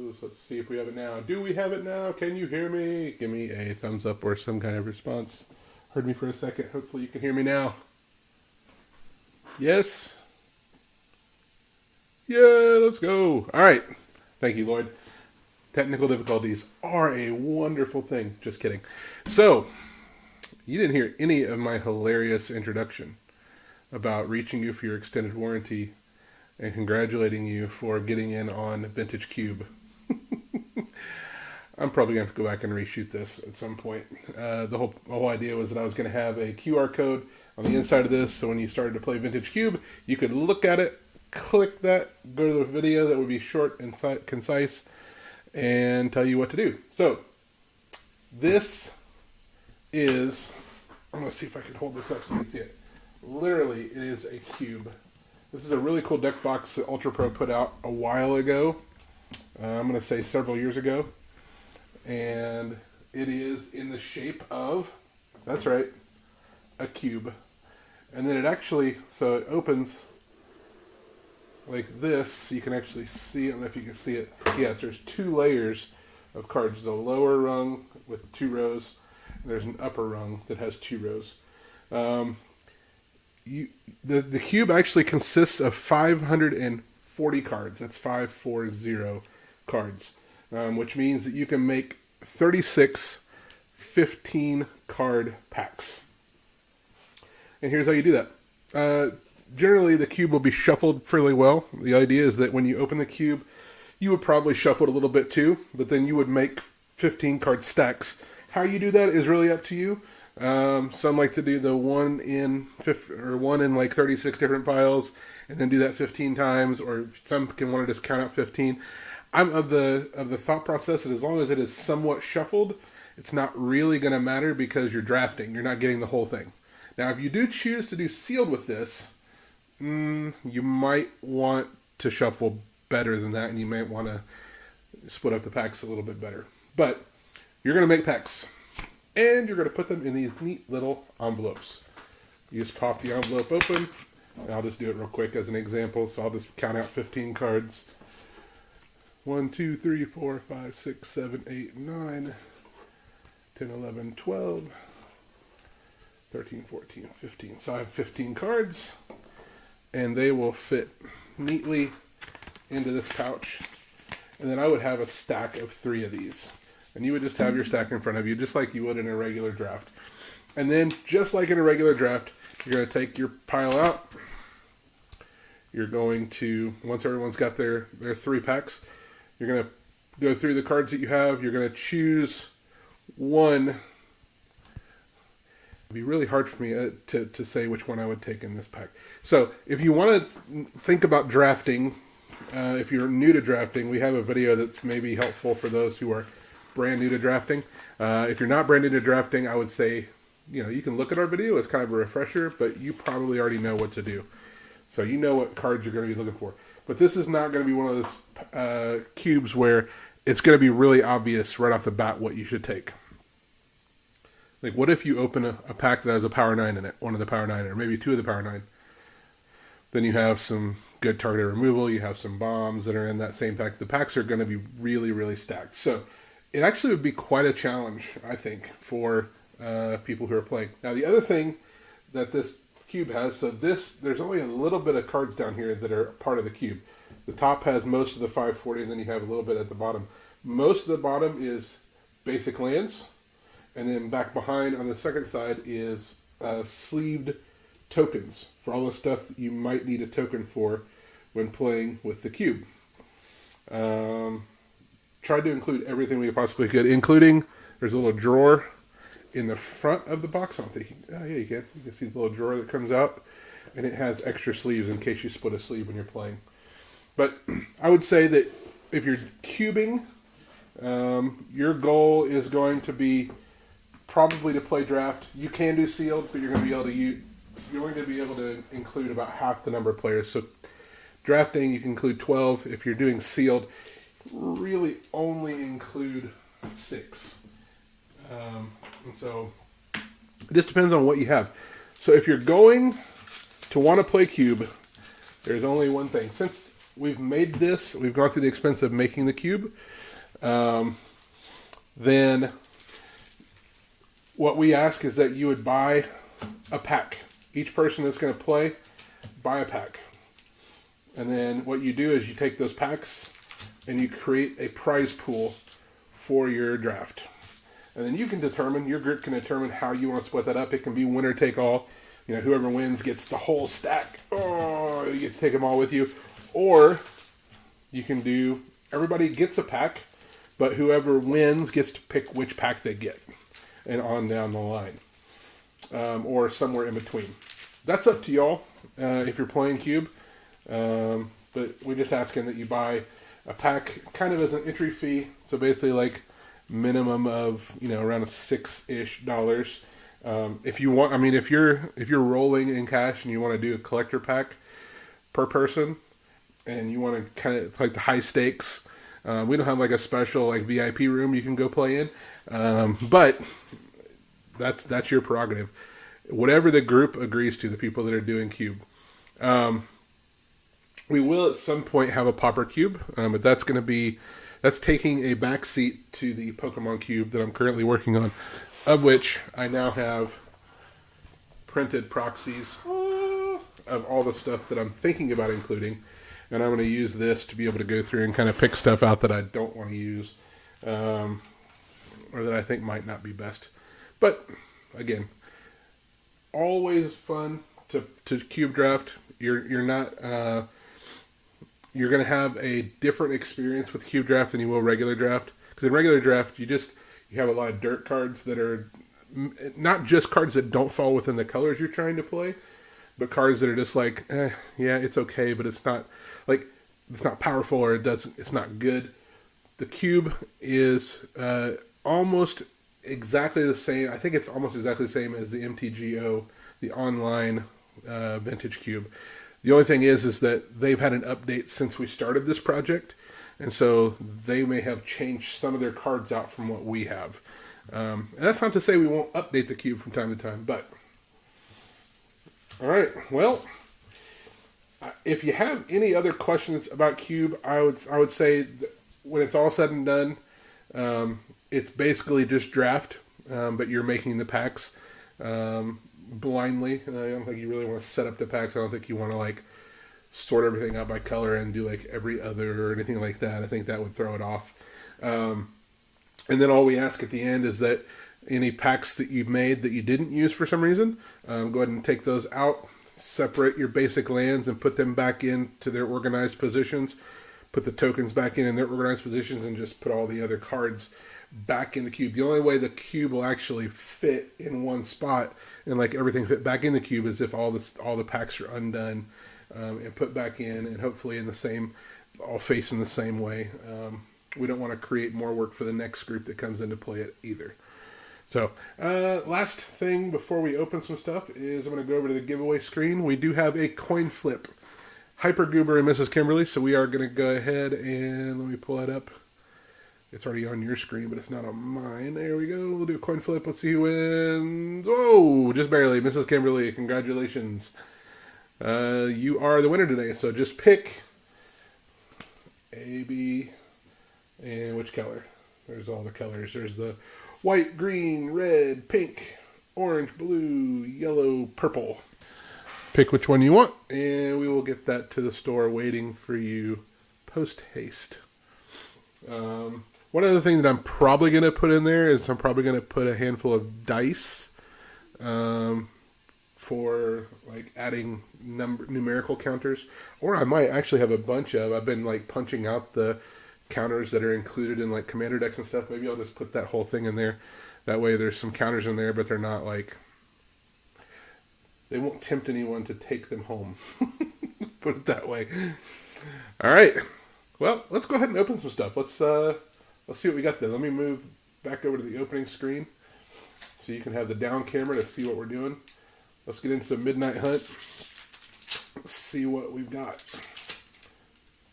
goes. Let's see if we have it now. Do we have it now? Can you hear me? Give me a thumbs up or some kind of response. Heard me for a second. Hopefully you can hear me now. Yes? Yeah, let's go. All right. Thank you, Lloyd. Technical difficulties are a wonderful thing. Just kidding. So, you didn't hear any of my hilarious introduction about reaching you for your extended warranty and congratulating you for getting in on Vintage Cube. I'm probably going to have to go back and reshoot this at some point. The whole idea was that I was going to have a QR code on the inside of this, so when you started to play Vintage Cube, you could look at it, click that, go to the video that would be short and concise, and tell you what to do. So, this is, I'm going to see if I can hold this up so you can see it. Literally, it is a cube. This is a really cool deck box that Ultra Pro put out a while ago. I'm going to say several years ago. And it is in the shape of, that's right, a cube. And then it actually, so it opens like this. You can actually see, I don't know if you can see it. Yes, there's 2 layers of cards. There's a lower rung with 2 rows. And there's an upper rung that has 2 rows. The cube actually consists of 540 cards. That's 540 cards, which means that you can make 36 15-card packs. And here's how you do that. Generally, the cube will be shuffled fairly well. The idea is that when you open the cube, you would probably shuffle it a little bit too, but then you would make 15-card stacks. How you do that is really up to you. Some like to do the one in like 36 different piles and then do that 15 times, or some can want to just count out 15. I'm of the thought process that as long as it is somewhat shuffled, it's not really going to matter because you're drafting. You're not getting the whole thing. Now, if you do choose to do sealed with this, you might want to shuffle better than that, and you might want to split up the packs a little bit better. But you're going to make packs. And you're going to put them in these neat little envelopes. You just pop the envelope open. And I'll just do it real quick as an example. So I'll just count out 15 cards. 1, 2, 3, 4, 5, 6, 7, 8, 9, 10, 11, 12, 13, 14, 15. So I have 15 cards. And they will fit neatly into this pouch. And then I would have a stack of 3 of these. And you would just have your stack in front of you, just like you would in a regular draft. And then, just like in a regular draft, you're going to take your pile out. You're going to, once everyone's got their 3 packs, you're going to go through the cards that you have. You're going to choose one. It'd be really hard for me to say which one I would take in this pack. So, if you want to think about drafting, if you're new to drafting, we have a video that's maybe helpful for those who are brand new to drafting. If you're not brand new to drafting, I would say, you can look at our video. It's kind of a refresher, but you probably already know what to do. So you know what cards you're going to be looking for. But this is not going to be one of those cubes where it's going to be really obvious right off the bat what you should take. Like, what if you open a pack that has a Power 9 in it, one of the Power 9, or maybe 2 of the Power 9? Then you have some good target removal. You have some bombs that are in that same pack. The packs are going to be really, really stacked. So it actually would be quite a challenge, I think, for people who are playing. Now, the other thing that this cube has, so there's only a little bit of cards down here that are part of the cube. The top has most of the 540, and then you have a little bit at the bottom. Most of the bottom is basic lands, and then back behind on the second side is sleeved tokens for all the stuff that you might need a token for when playing with the cube. Tried to include everything we possibly could, including there's a little drawer in the front of the box. You can. You can see the little drawer that comes out, and it has extra sleeves in case you split a sleeve when you're playing. But I would say that if you're cubing, your goal is going to be probably to play draft. You can do sealed, but you're going to be able to include about half the number of players. So drafting, you can include 12. If you're doing sealed, really only include 6. And so it just depends on what you have. So if you're going to want to play cube, there's only one thing. Since we've made this, we've gone through the expense of making the cube, then what we ask is that you would buy a pack. Each person that's going to play, buy a pack. And then what you do is you take those packs and you create a prize pool for your draft. And then you can determine, your group can determine how you want to split that up. It can be winner take all. You know, whoever wins gets the whole stack. Oh, you get to take them all with you. Or you can do, everybody gets a pack, but whoever wins gets to pick which pack they get. And on down the line. Or somewhere in between. That's up to y'all if you're playing Cube. But we're just asking that you buy a pack kind of as an entry fee. So basically like minimum of, you know, around $6-ish. If you want, I mean, if you're rolling in cash and you want to do a collector pack per person and you want to kind of like the high stakes, we don't have like a special like VIP room you can go play in. But that's your prerogative. Whatever the group agrees to, the people that are doing Cube. We will at some point have a Pauper Cube, but that's taking a back seat to the Pokemon Cube that I'm currently working on, of which I now have printed proxies of all the stuff that I'm thinking about including, and I'm going to use this to be able to go through and kind of pick stuff out that I don't want to use, or that I think might not be best. But again, always fun to cube draft. You're not you're going to have a different experience with cube draft than you will regular draft, because in regular draft you have a lot of dirt cards that are not just cards that don't fall within the colors you're trying to play, but cards that are just like, yeah, it's okay, but it's not powerful, or it's not good. The cube is almost exactly the same. I think it's almost exactly the same as the MTGO, the online vintage cube. The only thing is that they've had an update since we started this project, and so they may have changed some of their cards out from what we have. And that's not to say we won't update the cube from time to time, but all right. Well, if you have any other questions about cube, I would say that when it's all said and done, it's basically just draft, but you're making the packs blindly. I don't think you really want to set up the packs. I don't think you want to like sort everything out by color and do like every other or anything like that. I think that would throw it off. And then all we ask at the end is that any packs that you've made that you didn't use for some reason, go ahead and take those out, separate your basic lands and put them back into their organized positions, put the tokens back in their organized positions, and just put all the other cards back in the cube. The only way the cube will actually fit in one spot and like everything fit back in the cube is if all the packs are undone and put back in, and hopefully all facing the same way. We don't want to create more work for the next group that comes into play it either. So, last thing before we open some stuff is I'm going to go over to the giveaway screen. We do have a coin flip. Hyper Goober and Mrs. Kimberly, so we are going to go ahead and let me pull that up. It's already on your screen, but it's not on mine. There we go. We'll do a coin flip. Let's see who wins. Oh, just barely. Mrs. Kimberly, congratulations. You are the winner today, so just pick A, B, and which color? There's all the colors. There's the white, green, red, pink, orange, blue, yellow, purple. Pick which one you want, and we will get that to the store waiting for you post haste. One other thing that I'm probably going to put in there is I'm probably going to put a handful of dice for like adding numerical counters, or I might actually have a bunch of. I've been like punching out the counters that are included in like commander decks and stuff. Maybe I'll just put that whole thing in there. That way there's some counters in there, but they're not like, they won't tempt anyone to take them home. Put it that way. All right. Well, let's go ahead and open some stuff. Let's see what we got there. Let me move back over to the opening screen so you can have the down camera to see what we're doing. Let's get into Midnight Hunt. Let's see what we've got.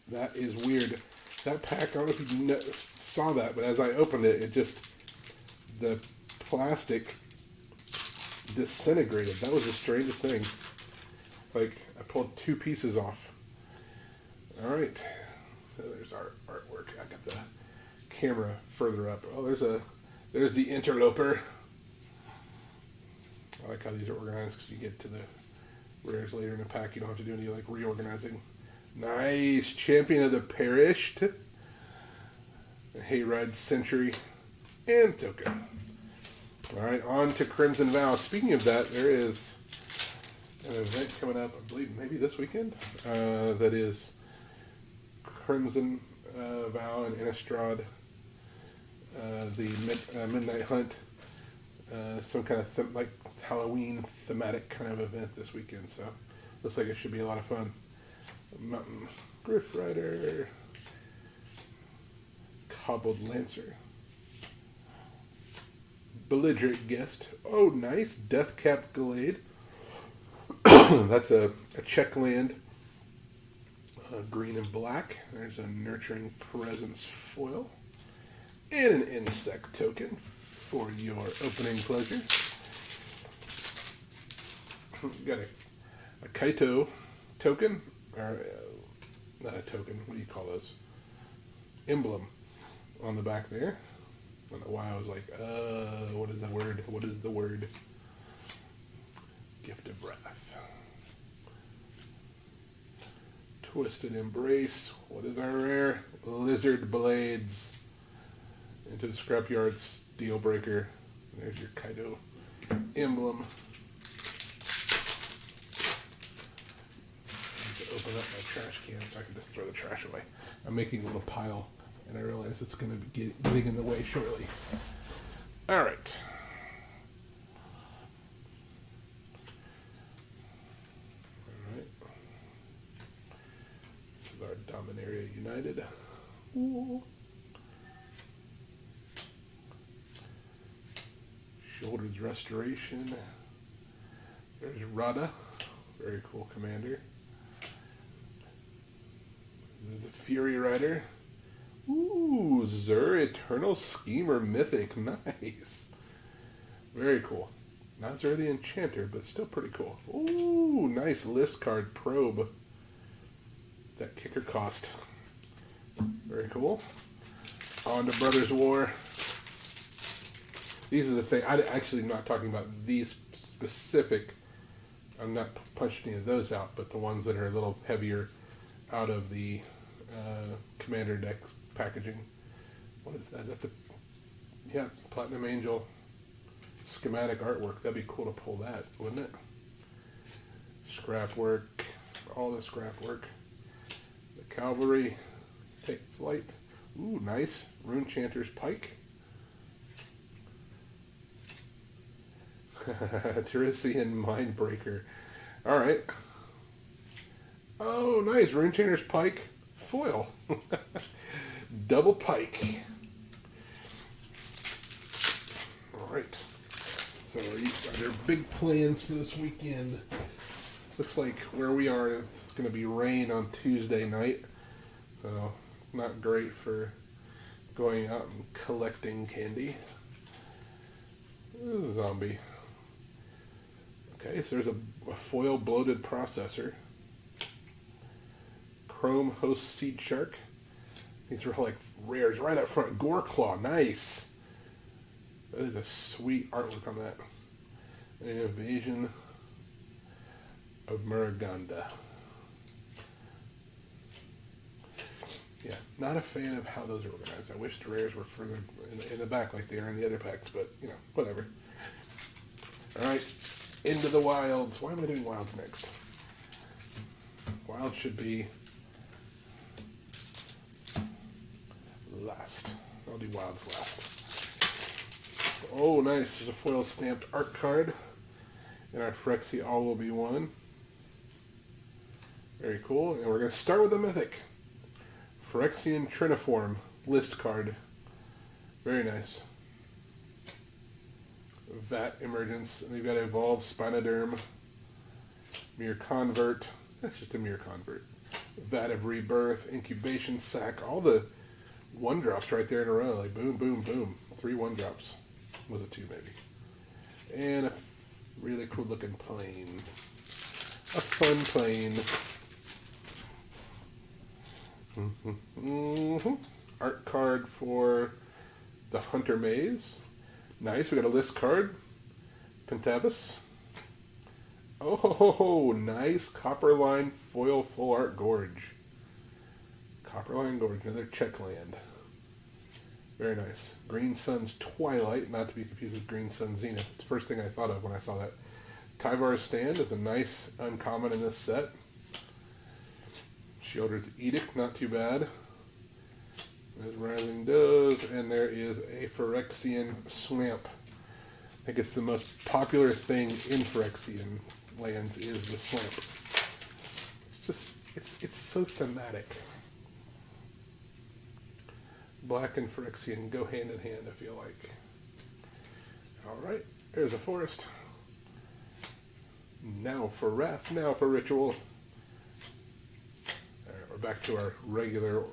That is weird. That pack, I don't know if you saw that, but as I opened it, the plastic disintegrated. That was the strangest thing. Like, I pulled two pieces off. All right. So there's our artwork. I got the camera further up. Oh, there's the interloper. I like how these are organized because you get to the rares later in the pack. You don't have to do any like reorganizing. Nice. Champion of the Perished. Hayride Century. And token. Alright, on to Crimson Vow. Speaking of that, there is an event coming up, I believe maybe this weekend, that is Crimson Vow and Innistrad, the Midnight Hunt, some kind of like Halloween thematic kind of event this weekend, so looks like it should be a lot of fun. Mountain Griff Rider, Cobbled Lancer, Belligerent Guest. Oh, nice. Deathcap Glade. That's a check land. Green and black. There's a Nurturing Presence foil. And an insect token for your opening pleasure. Got a Kaito token. Or, not a token. What do you call those? Emblem on the back there. I don't know why I was like, what is the word? What is the word? Gift of Wrath. Twisted Embrace. What is our rare? Lizard Blades. Into the Scrapyard Steel Breaker. There's your Kaido emblem. I need to open up my trash can so I can just throw the trash away. I'm making a little pile, and I realize it's going to be getting in the way shortly. All right. This is our Dominaria United. Ooh. Shoulders Restoration. There's Rada. Very cool commander. This is the Fury Rider. Ooh, Zur Eternal Schemer Mythic. Nice. Very cool. Not Zur the Enchanter, but still pretty cool. Ooh, nice list card. Probe. That kicker cost. Very cool. On to Brothers War. These are the things. I'm actually not talking about these specific. I'm not punching any of those out, but the ones that are a little heavier out of the Commander deck packaging. What is that? Is that the Platinum Angel schematic artwork? That'd be cool to pull that, wouldn't it? Scrap work, all the scrap work. The Cavalry, Take Flight. Ooh, nice. Rune Chanter's Pike. Tiresian Mindbreaker. Alright. Oh, nice. Rune Chanter's Pike. Foil. Double Pike. Alright. So are there big plans for this weekend? Looks like where we are, it's going to be rain on Tuesday night. So not great for going out and collecting candy. This is a zombie. Okay, so there's a foil bloated processor. Chrome Host Seed Shark. These are like rares right up front. Goreclaw, nice. That is a sweet artwork on that. An Invasion of Muraganda. Yeah, not a fan of how those are organized. I wish the rares were further in the back like they are in the other packs, but, you know, whatever. Alright, into the wilds. Why am I doing wilds next? Wild should be last. I'll do wilds last. Oh, nice. There's a foil stamped art card. And our Phyrexia All Will Be One. Very cool. And we're going to start with a mythic. Phyrexian Triniform list card. Very nice. Vat Emergence. And you've got Evolve Spinoderm. Mere Convert. That's just a Mere Convert. Vat of Rebirth. Incubation Sac. All the 1-drops right there in a row. Like boom, boom, boom. 3 1-drops. Was it 2 maybe? And a really cool looking plane. A fun plane. Art card for the Hunter Maze. Nice. We got a list card. Pentavis. Oh, nice. Copperline foil full art gorge. Copperline gorge, another check land. Very nice. Green Sun's Twilight, not to be confused with Green Sun Zenith. It's the first thing I thought of when I saw that. Tyvar's Stand is a nice uncommon in this set. Sheoldred's Edict, not too bad. There's Rising Does, and there is a Phyrexian Swamp. I think it's the most popular thing in Phyrexian lands is the Swamp. It's just, it's so thematic. Black and Phyrexian go hand in hand, I feel like. Alright, there's a forest. Now for Wrath, now for Ritual. Alright, we're back to our regular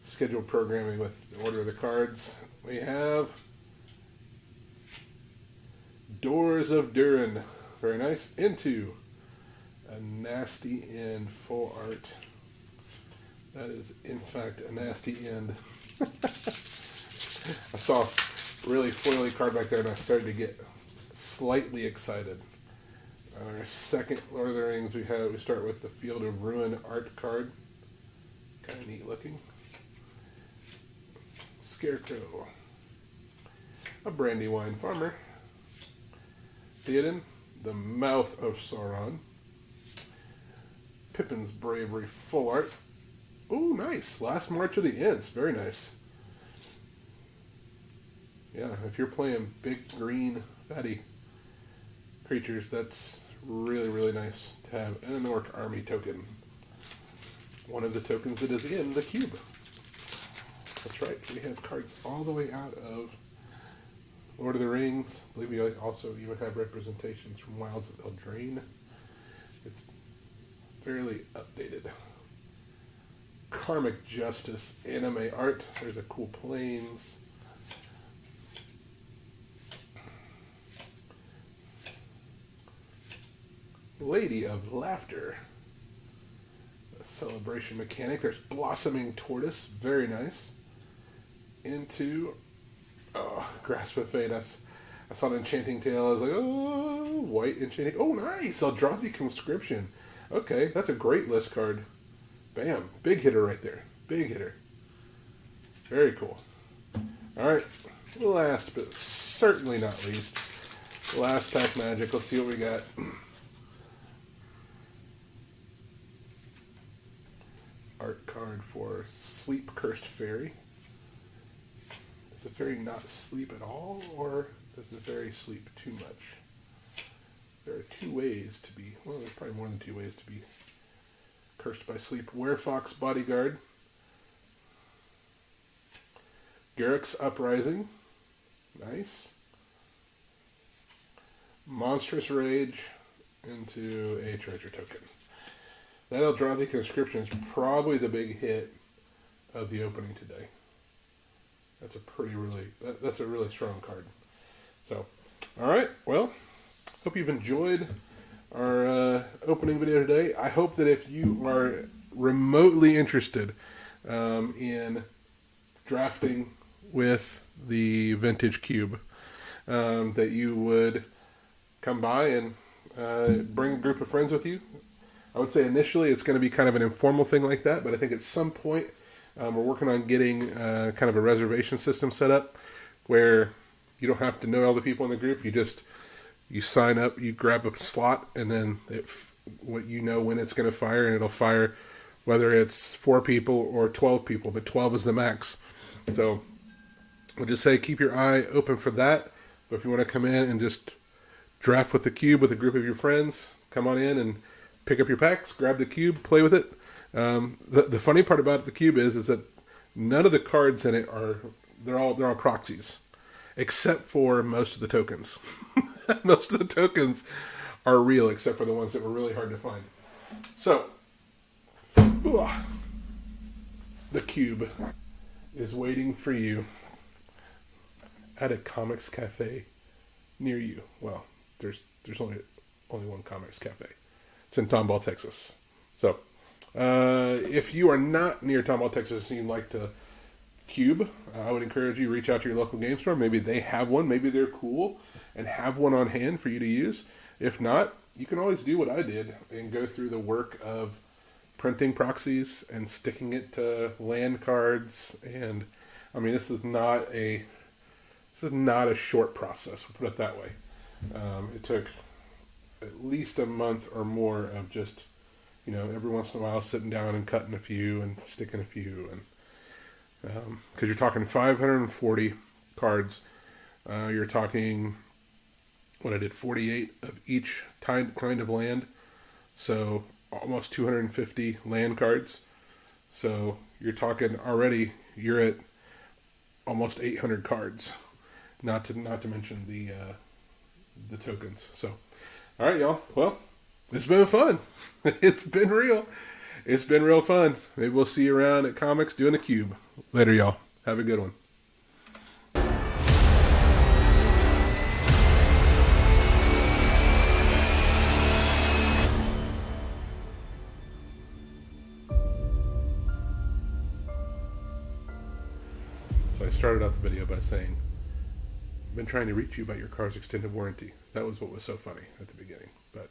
scheduled programming with the order of the cards. We have Doors of Durin. Very nice. Into a nasty end, full art. That is, in fact, a nasty end. I saw a really foily card back there and I started to get slightly excited. Our second Lord of the Rings, we start with the Field of Ruin art card. Kind of neat looking. Scarecrow. A Brandywine Farmer. Theoden, the Mouth of Sauron. Pippin's Bravery full art. Oh, nice. Last March of the Ents. Very nice. Yeah, if you're playing big, green, fatty creatures, that's really, really nice to have an Orc Army token. One of the tokens that is in the cube. That's right. We have cards all the way out of Lord of the Rings. I believe we also even have representations from Wilds of Eldraine. It's fairly updated. Karmic Justice anime art. There's a cool Plains. Lady of Laughter. A celebration mechanic. There's Blossoming Tortoise. Very nice. Into Grasp of Fate. I saw an Enchanting Tale. I was like, oh, white Enchanting. Oh, nice. Eldrazi Conscription. Okay, that's a great list card. Bam. Big hitter right there. Big hitter. Very cool. Alright. Last but certainly not least. Last pack magic. Let's see what we got. Art card for Sleep Cursed Fairy. Does the fairy not sleep at all, or does the fairy sleep too much? There are two ways to be, well, there's probably more than two ways to be cursed by sleep. Werefox Bodyguard. Garruk's Uprising. Nice. Monstrous Rage into a treasure token. That Eldrazi Conscription is probably the big hit of the opening today. That's a really strong card. So, alright, well, hope you've enjoyed our opening video today. I hope that if you are remotely interested in drafting with the Vintage Cube, that you would come by and bring a group of friends with you. I would say initially it's going to be kind of an informal thing like that, but I think at some point we're working on getting kind of a reservation system set up where you don't have to know all the people in the group. You sign up, you grab a slot, and then when it's going to fire, and it'll fire whether it's 4 people or 12 people, but 12 is the max. So we'll just say keep your eye open for that. But if you want to come in and just draft with the cube with a group of your friends, come on in and pick up your packs, grab the cube, play with it. The funny part about the cube is that none of the cards in it they're all proxies, except for most of the tokens. Most of the tokens are real, except for the ones that were really hard to find. So, the cube is waiting for you at a Comix Cafe near you. Well, there's only one Comix Cafe. It's in Tomball, Texas. So, If you are not near Tomball, Texas, and you'd like to cube, I would encourage you to reach out to your local game store. Maybe they have one. Maybe they're cool and have one on hand for you to use. If not, you can always do what I did and go through the work of printing proxies and sticking it to land cards. And I mean, this is not a short process. We'll put it that way. It took at least a month or more of just, every once in a while sitting down and cutting a few and sticking a few, and because you're talking 540 cards, you're talking what I did 48 of each kind of land, so almost 250 land cards. So you're talking already you're at almost 800 cards, not to mention the tokens. So all right, y'all. Well, it's been fun. It's been real. It's been real fun. Maybe we'll see you around at Comix doing a cube. Later, y'all. Have a good one. So I started out the video by saying, I've been trying to reach you about your car's extended warranty. That was what was so funny at the beginning. But